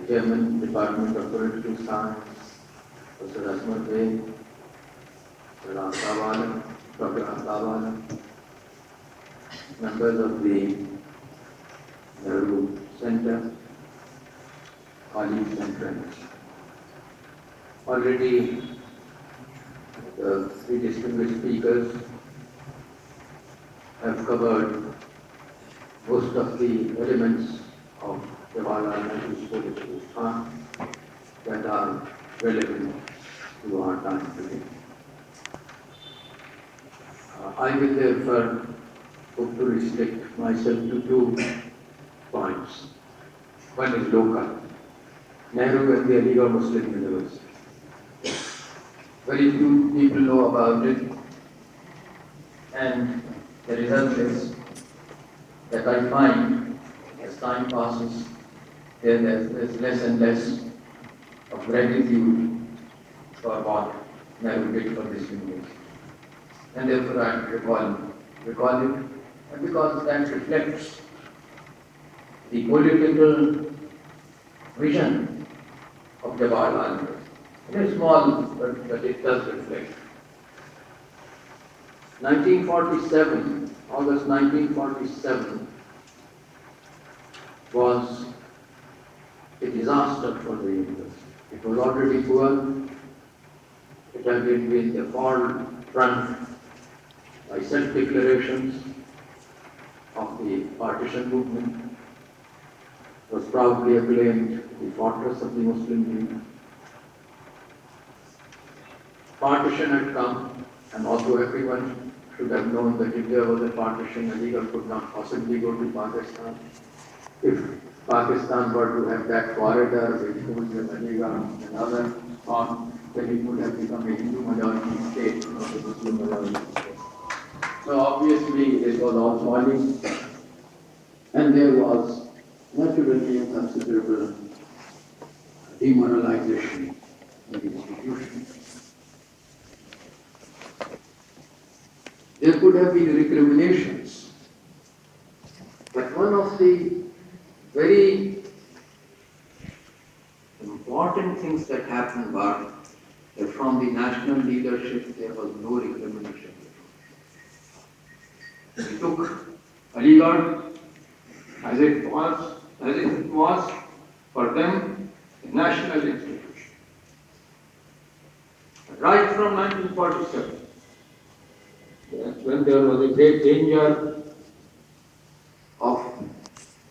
Chairman, Department of Political Science, Professor Asmat Bey, Dr. Ahtaban, members of the Nehru Center, colleagues and friends. Already the three distinguished speakers have covered most of the elements of Jawaharlal Nehru's political thought that are relevant to our time today. I will therefore hope to restrict myself to 2 points. One is local, Nehru and the Aligarh Muslim University. Very few people know about it, and the result is that I find as time passes, there's less and less of gratitude for what Nehru did for this university. And therefore I recall it, and because that reflects the political vision of Jawaharlal Nehru. It is small, but it does reflect. 1947, August 1947, was a disaster for the university. It was already poor. It had been with the forefront by self-declarations of the partition movement. It was proudly acclaimed the fortress of the Muslim League. Partition had come, and although everyone should have known that if there was a partition, Aligarh could not possibly go to Pakistan. If Pakistan were to have that corridor which goes to Aligarh and other on, then it would have become a Hindu majority state, not a Muslim majority state. So obviously it was all falling, and there was naturally a considerable demoralization in the institution. There could have been recriminations, but one of the very important things that happened was that from the national leadership there was no recrimination. They took Aligarh as it was for them a national institution. Right from 1947. When there was a great danger of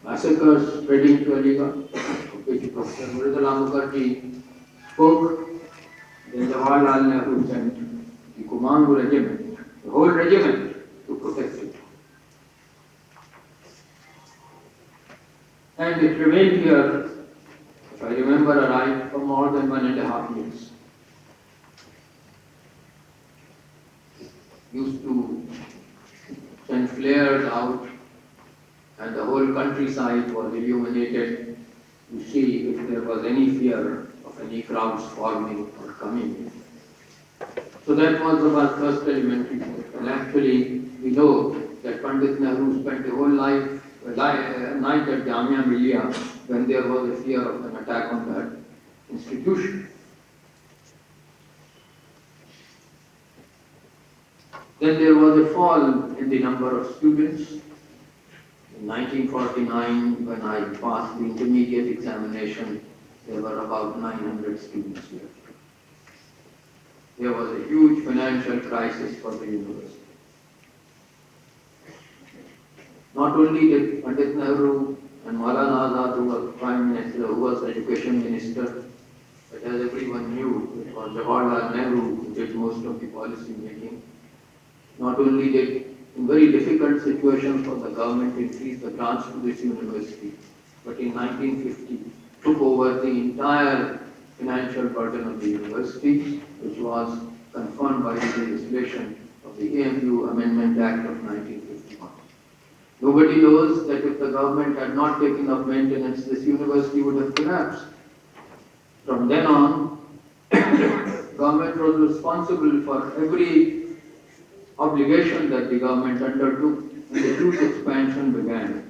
massacres spreading to Aligarh, of which Professor Mridula Mukherjee spoke, then Jawaharlal Nehru sent the Kumaon regiment, the whole regiment, to protect it. And it remained here, if I remember aright, for more than 1.5 years. Used to send flares out, and the whole countryside was illuminated to see if there was any fear of any crowds forming or coming. So that was our first elementary school. And actually, we know that Pandit Nehru spent a whole night at Jamia Millia when there was a fear of an attack on that institution. Then there was a fall in the number of students. In 1949, when I passed the intermediate examination, there were about 900 students left. There was a huge financial crisis for the university. Not only did Pandit Nehru and Maulana Azad, who was Prime Minister, who was Education Minister, but as everyone knew, it was Jawaharlal Nehru who did most of the policy making. Not only did, in very difficult situations for the government, increase the grants to this university, but in 1950 took over the entire financial burden of the university, which was confirmed by the legislation of the AMU Amendment Act of 1951. Nobody knows that if the government had not taken up maintenance, this university would have collapsed. From then on, government was responsible for every obligation that the government undertook, and the huge expansion began.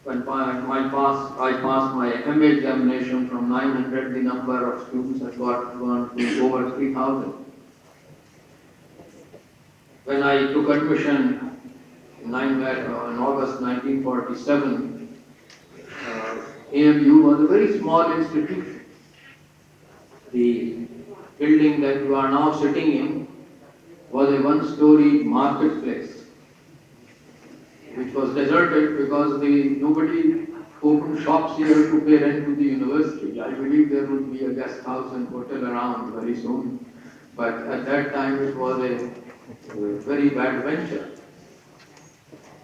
I passed my MA examination from 900, the number of students had gone to over 3,000. When I took admission in August 1947, AMU was a very small institution. The building that you are now sitting in was a one-story marketplace, which was deserted because nobody opened shops here to pay rent to the university. I believe there would be a guest house and hotel around very soon, but at that time it was a very bad venture.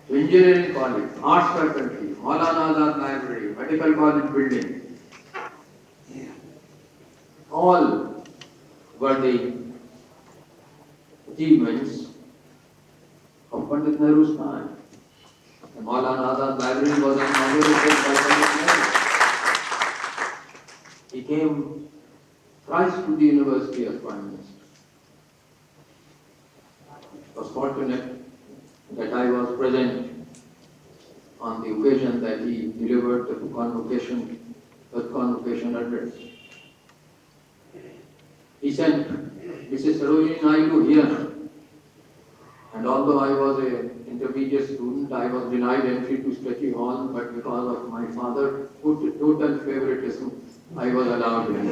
So engineering college, arts faculty, Maulana Azad Library, medical college building, all were the achievements of Pandit Nehru's time. The Maulana Azad Library was inaugurated by Pandit Nehru. He came thrice to the university as Prime Minister. I was fortunate that I was present on the occasion that he delivered the third convocation address. He sent Mrs. Sarojini Naidu here, and although I was an intermediate student, I was denied entry to Stretchy Hall, but because of my father, total favoritism, I was allowed in.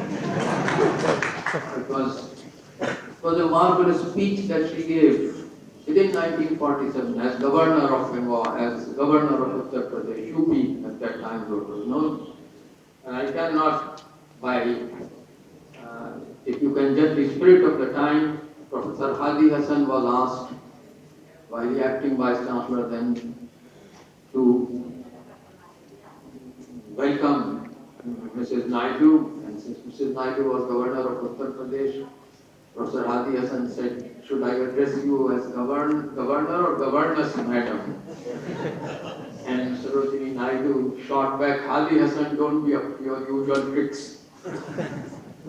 It was a marvelous speech that she gave within 1947 as governor of Bengal, as governor of Uttar Pradesh, UP at that time it was known. And I cannot, if you can judge the spirit of the time, Professor Hadi Hassan was asked by the acting Vice Chancellor then to welcome Mrs. Naidu, and since Mrs. Naidu was governor of Uttar Pradesh, Professor Hadi Hassan said, "Should I address you as governor or governess, madam?" And Sarojini Naidu shot back, "Hadi Hassan, don't be up to your usual tricks."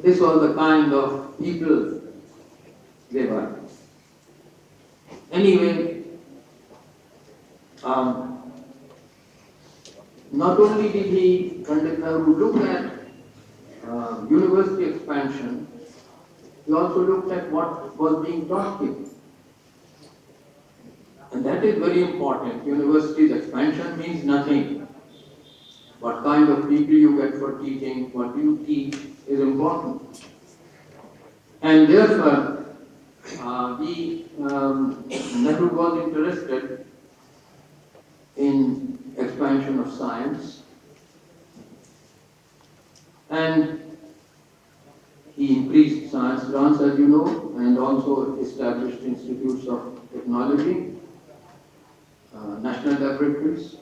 This was the kind of people they were. Anyway, not only did Pandit Nehru look at university expansion, he also looked at what was being taught him. And that is very important. University's expansion means nothing. What kind of people you get for teaching, what you teach is important. And therefore, Nehru was interested in expansion of science, and he increased science grants, as you know, and also established institutes of technology, national laboratories.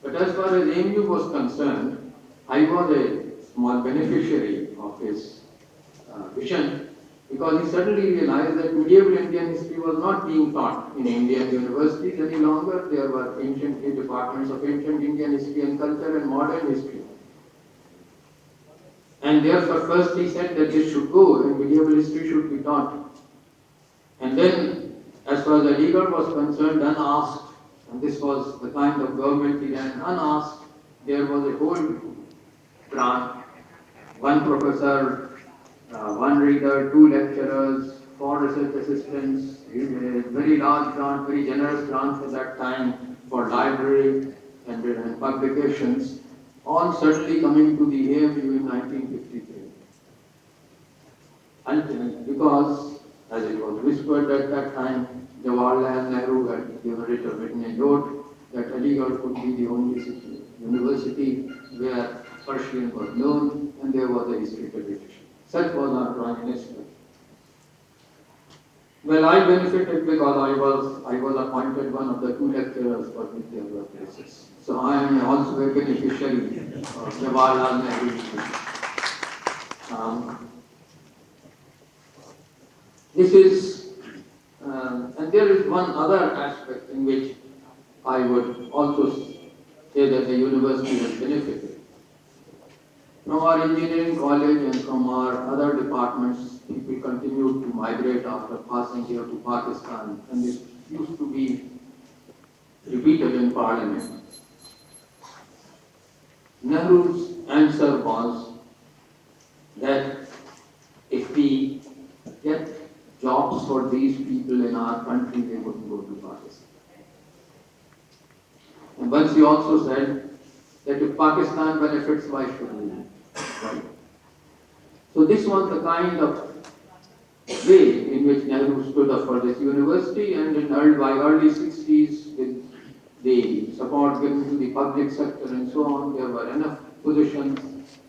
But as far as AMU was concerned, I was a small beneficiary of his vision, because he suddenly realized that medieval Indian history was not being taught in Indian universities any longer. There were ancient departments of ancient Indian history and culture and modern history. And therefore, first he said that this should go and medieval history should be taught. And then, as far as Aligarh was concerned, unasked, and this was the kind of government he ran, unasked, there was a whole grant, one professor, one reader, 2 lecturers, 4 research assistants, a very large grant, very generous grant for that time for library and publications, all suddenly coming to the AMU in 1953. And because, as it was whispered at that time, Jawaharlal Nehru had written a note that Aligarh could be the only university where Persian was known, and there was a history tradition. Such was our Prime Minister. Well, I benefited because I was appointed one of the 2 lecturers for which there were places. So I am also a beneficiary of Jawaharlal Nehru. And there is one other aspect in which I would also say that the university has benefited. From our engineering college and from our other departments, people continued to migrate after passing here to Pakistan, and this used to be repeated in Parliament. Nehru's answer was that if we get jobs for these people in our country, they wouldn't go to Pakistan. And once he also said that if Pakistan benefits, why should we? Right? So this was the kind of way in which Nehru stood up for this university, and by early 60s, with the support given to the public sector and so on, there were enough positions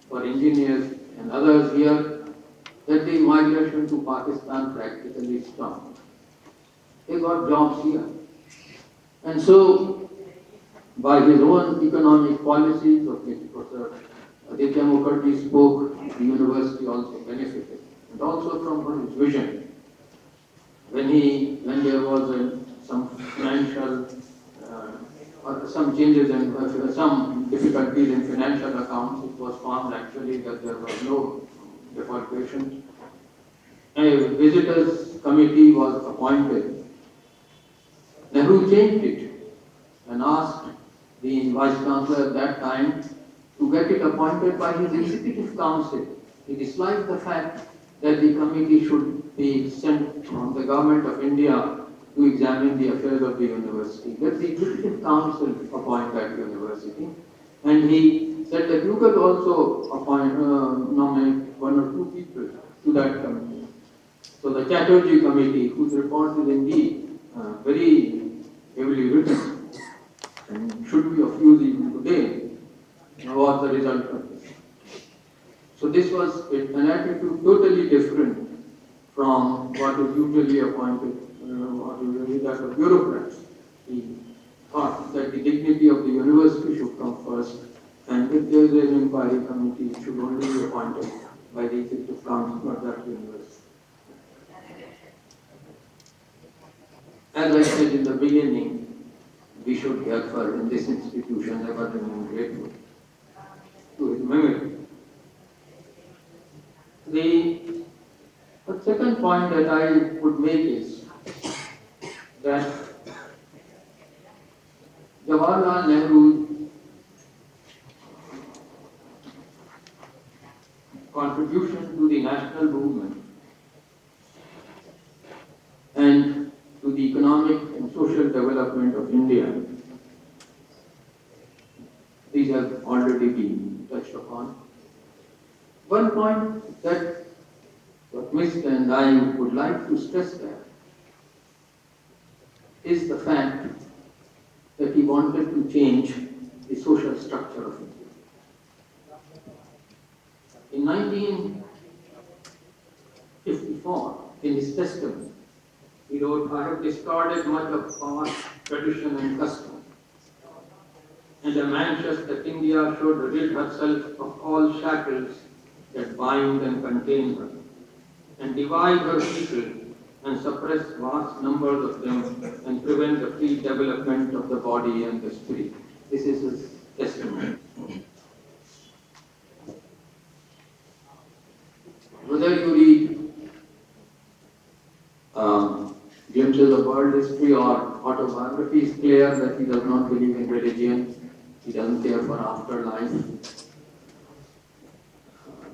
for engineers and others here that the migration to Pakistan practically stopped. They got jobs here. And so, by his own economic policies, of which Professor Aditya Mukherjee spoke, the university also benefited. And also from his vision. When there was some financial, or some changes and some difficulties in financial accounts, it was found actually that there was no defalcation. A visitors committee was appointed. Nehru changed it and asked the Vice Chancellor at that time to get it appointed by his Executive Council. He disliked the fact that the committee should be sent from the Government of India to examine the affairs of the university. Let the Executive Council appoint that university. And he said that you could also nominate one or two people to that committee. So the Chatterjee Committee, whose report is indeed very heavily written and should be of use even today, was the result of this. So this was an attitude totally different from what is usually appointed, what is usually that of bureaucrats. He thought that the dignity of the university should come first, and if there is an inquiry committee, it should only be appointed by the Executive Council of that university. As I said in the beginning, we should therefore in this institution ever remain grateful to his memory. The second point that I would make is that Jawaharlal Nehru's contribution to the national movement and to the economic and social development of India, these have already been touched upon. One point that was missed and I would like to stress there is the fact that he wanted to change the social structure of India. In 1954, in his testament, he wrote, "I have discarded much of past tradition and custom, and am anxious that India should rid herself of all shackles that bind and contain her, and divide her people and suppress vast numbers of them and prevent the free development of the body and the spirit." This is his testimony. Whether you read glimpses of world history or autobiography, it's clear that he does not believe in religion. He doesn't care for afterlife.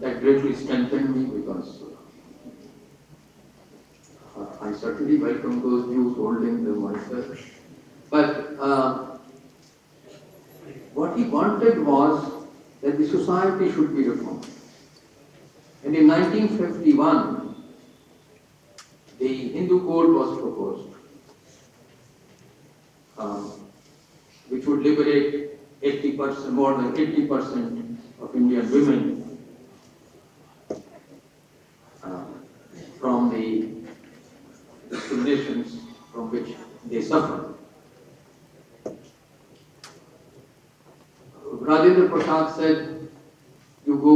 That greatly strengthened me because I certainly welcome those views, holding them myself. But what he wanted was that the society should be reformed. And in 1951, the Hindu Code was proposed, which would liberate 80%, more than 80% of Indian women from the discriminations from which they suffer. Rajendra Prasad said, you go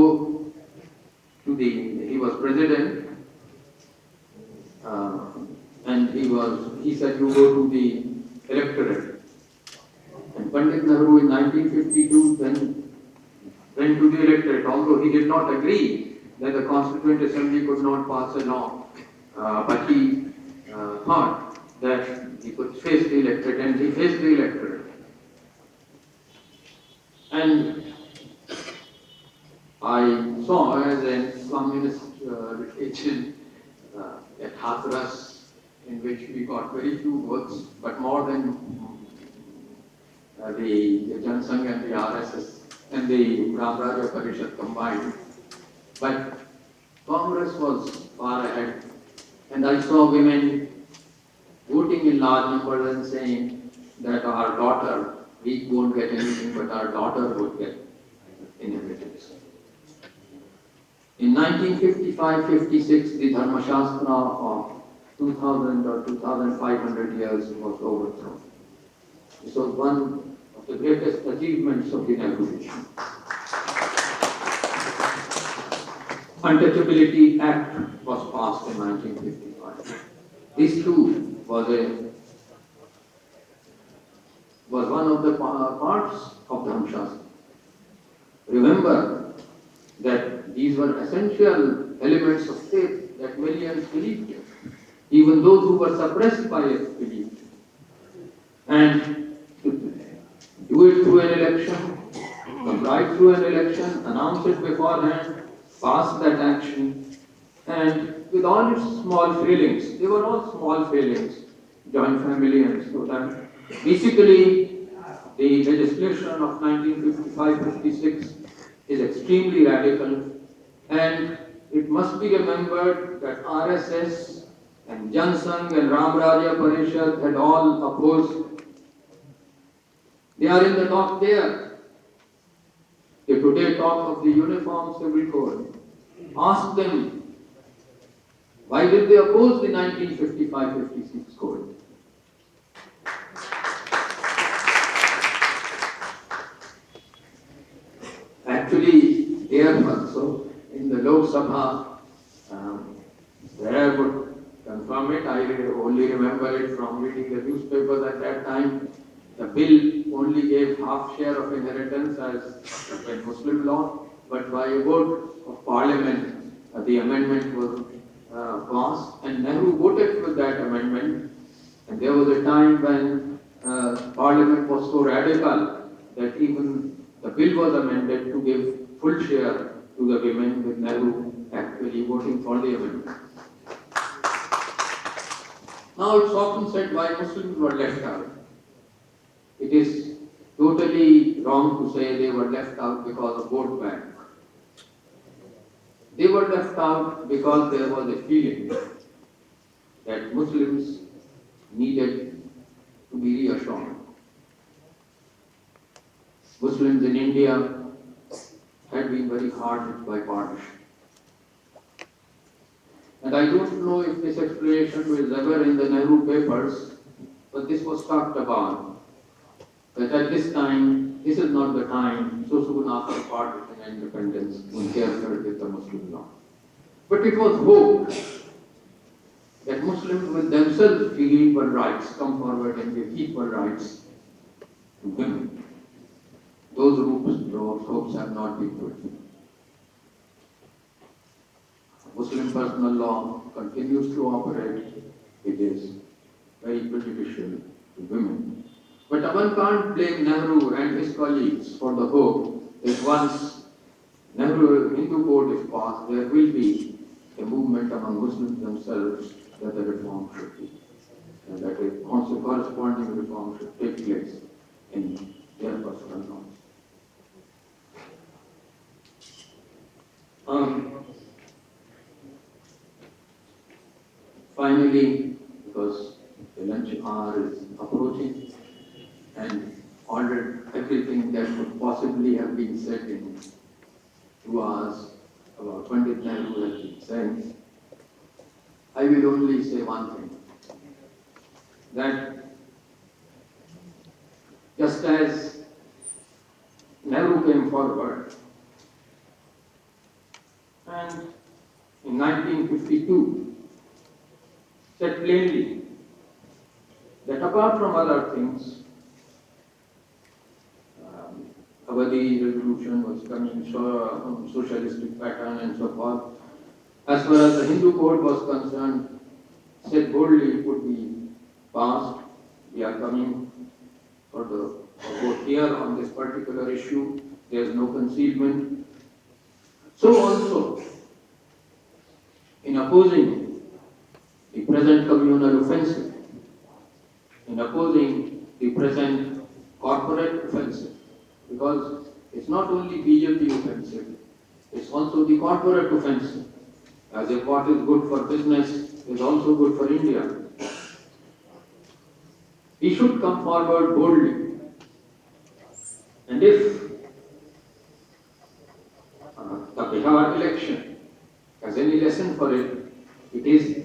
to he was president, and he said, you go to the electorate. And Pandit Nehru in 1952 then went to the electorate, although he did not agree that the Constituent Assembly could not pass a law, but he thought that he could face the electorate, and he faced the electorate. And I saw as a communist literature at Hathras, in which we got very few votes, but more than the Jansangh and the RSS and the Ramraja Parishad combined. But Congress was far ahead, and I saw women voting in large numbers and saying that our daughter, we won't get anything, but our daughter would get inheritance. In 1955-56, the Dharma Shastra of 2000 or 2500 years was overthrown. This was one of the greatest achievements of the revolution. Untouchability Act was passed in 1955. This too was one of the parts of Dharma Shastra. Remember that these were essential elements of faith that millions believed in. Even those who were suppressed by it believed. And to do it through an election, come right through an election, announce it beforehand, pass that action, and with all its small failings, they were all small failings, joint family and so that. Basically, the legislation of 1955-56 is extremely radical, and it must be remembered that RSS and Jansangh and Ramraja Parishad had all opposed. They are in the dock there. They today talk of the Uniform Civil Code. Ask them, why did they oppose the 1955-56 code? Actually, there also, in the Lok Sabha, there would confirm it. I only remember it from reading the newspapers at that time. The bill only gave half share of inheritance as a Muslim law, but by a vote of parliament, the amendment was passed, and Nehru voted for that amendment. And there was a time when parliament was so radical that even the bill was amended to give full share to the women, with Nehru actually voting for the amendment. Now it's often said why Muslims were left out. It is totally wrong to say they were left out because of vote bank. They were left out because there was a feeling that Muslims needed to be reassured. Muslims in India had been very hard hit by partition. And I don't know if this explanation was ever in the Nehru papers, but this was talked about. That at this time, this is not the time, so soon after partition and independence, to interfere with the Muslim law. But it was hoped that Muslims will themselves feel equal rights, come forward and give equal rights to women. Those hopes have not been fulfilled. Muslim personal law continues to operate. It is very prejudicial to women. But one can't blame Nehru and his colleagues for the hope that once Nehru Hindu Code is passed, there will be a movement among Muslims themselves that a reform should be, and that a corresponding reform should take place in their personal laws. Finally, because the lunch hour is approaching, and already everything that could possibly have been said in 2 hours about Pandit Nehru has been said, I will only say one thing, that just as Nehru came forward and in 1952 said plainly that apart from other things, Avadi revolution was coming socialistic pattern and so forth. As far as the Hindu code was concerned, said boldly it would be passed. We are coming for the vote here on this particular issue. There is no concealment. So also, in opposing the present communal offensive, in opposing the present corporate offensive, because it's not only BJP offensive, it's also the corporate offensive, as if what is good for business is also good for India. He should come forward boldly, and if the Bihar election has any lesson for it, it is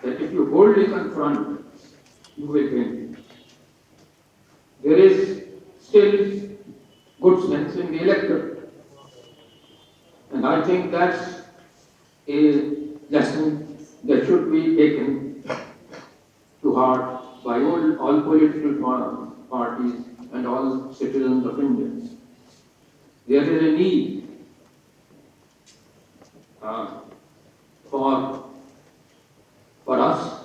that if you boldly confront, you will win. There is still good sense in the electorate, and I think that's a lesson that should be taken to heart by all political parties and all citizens of India. There is a need for us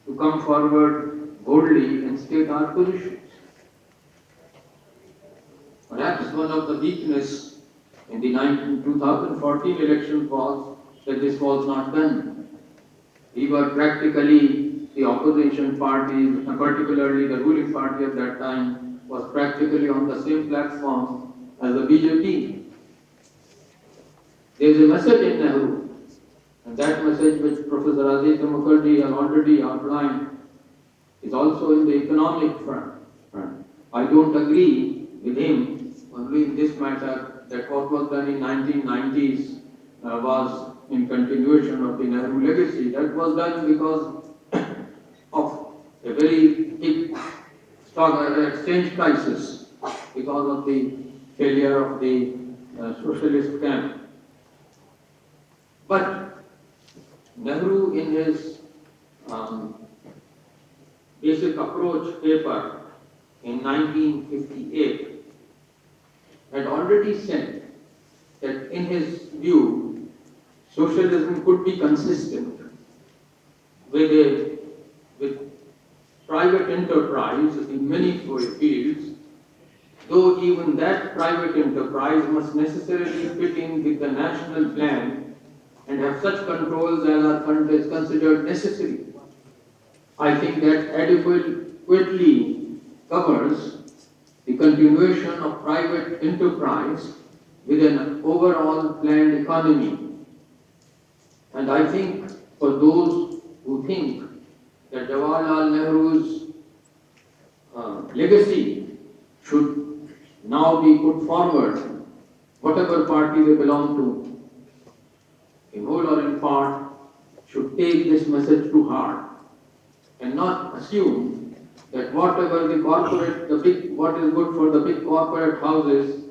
to come forward boldly and state our positions. Perhaps one of the weaknesses in the 2014 election was that this was not done. We were practically the opposition parties, particularly the ruling party at that time, was practically on the same platform as the BJP. There is a message in Nehru, and that message which Professor Aditya Mukherjee has already outlined is also in the economic front. I don't agree with him only in this matter that what was done in 1990s was in continuation of the Nehru legacy. That was done because of a very big stock exchange crisis, because of the failure of the socialist camp. But Nehru, in his basic approach paper in 1958, had already said that in his view, socialism could be consistent with private enterprise in many fields, though even that private enterprise must necessarily fit in with the national plan and have such controls as are considered necessary. I think that adequately covers the continuation of private enterprise with an overall planned economy. And I think for those who think that Jawaharlal Nehru's legacy should now be put forward, whatever party they belong to, in whole or in part, should take this message to heart and not assume that whatever what is good for the big corporate houses,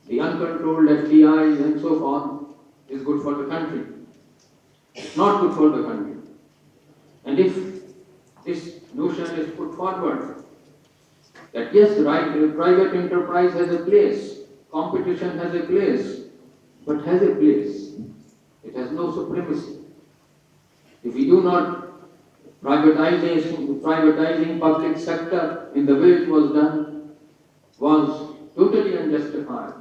the uncontrolled FDIs and so on, is good for the country. It's not good for the country. And if this notion is put forward, that yes, right, private enterprise has a place, competition has a place, but has a place. It has no supremacy. If we do not privatizing public sector in the way it was done was totally unjustified.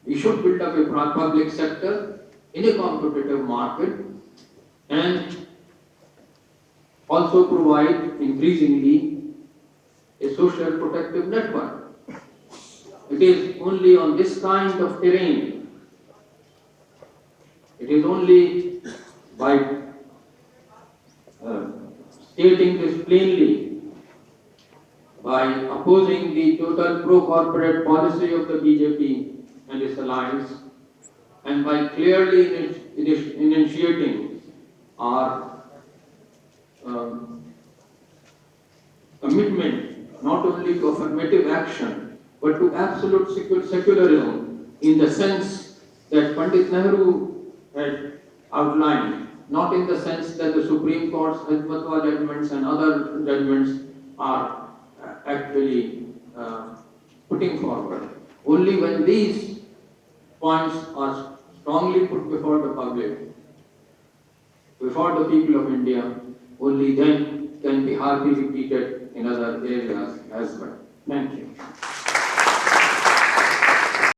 We should build up a public sector in a competitive market and also provide increasingly a social protective network. It is only on this kind of terrain, it is only by stating this plainly, by opposing the total pro-corporate policy of the BJP and its alliance, and by clearly initiating our commitment not only to affirmative action but to absolute secularism in the sense that Pandit Nehru had outlined, not in the sense that the Supreme Court's Fatwa judgments and other judgments are actually putting forward. Only when these points are strongly put before the public, before the people of India, only then can Bihar be repeated in other areas as well. Thank you.